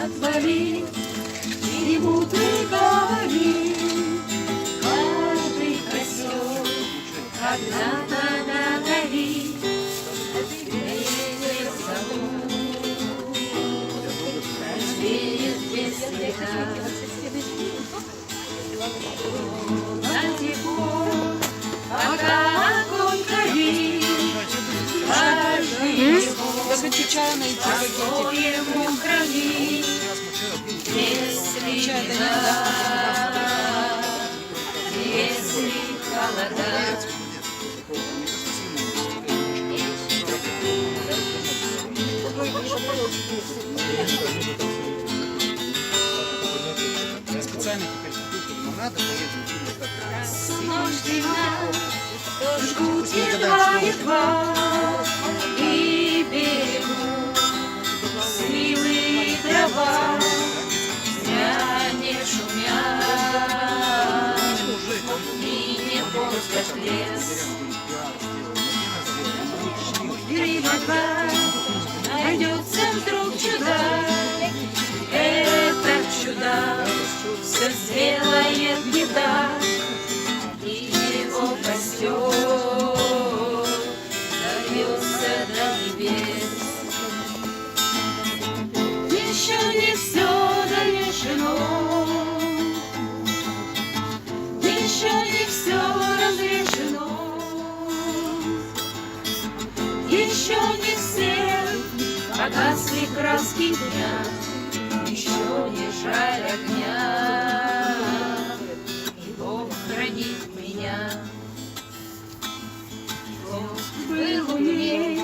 отвали, и буду говорить. Каждый костер когда-то догорит, ветер зовут, развеет без следа. На тепло, пока огонь горит, каждый его по-своему хранит. Если беда, если холода, специально теперь надо снождена, жгут едва и берегут сливы и дрова, не шумят и не пустят лес. И вода найдется вдруг чудак, этот чудак все сделает не так, и его костер дольется до небес. Еще не все дорешено, еще не все разрешено, еще не все погасли краски дня, еще не жаль огня, и Бог хранит меня. Бог был умней,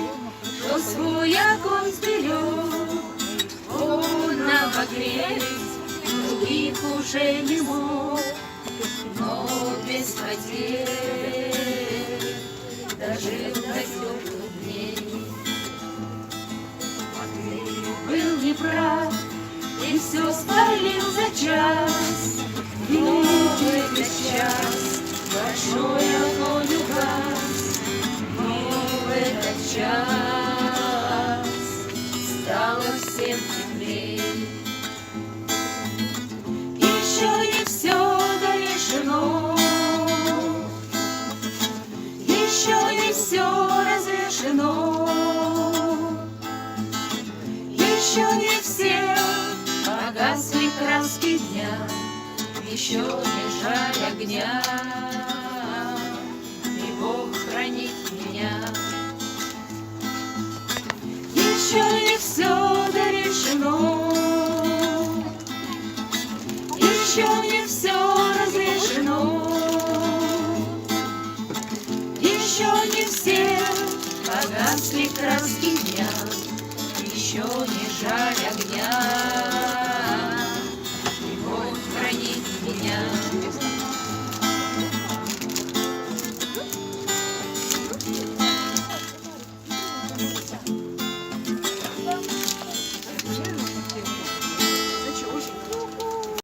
что свой огонь сберег, он обогреть других уже не мог, но без потерь дожил до теплых дней. Был неправ и все спалил за час, и в этот час большой огонь угас, но в этот час стало всем теплей. Еще не все дорешено, еще не все разрешено, еще не все погасли краски дня, еще не жаль огня, и Бог хранит меня. Еще не все дорешено, еще не все разрешено, еще не все погасли краски дня, еще не жаль огня.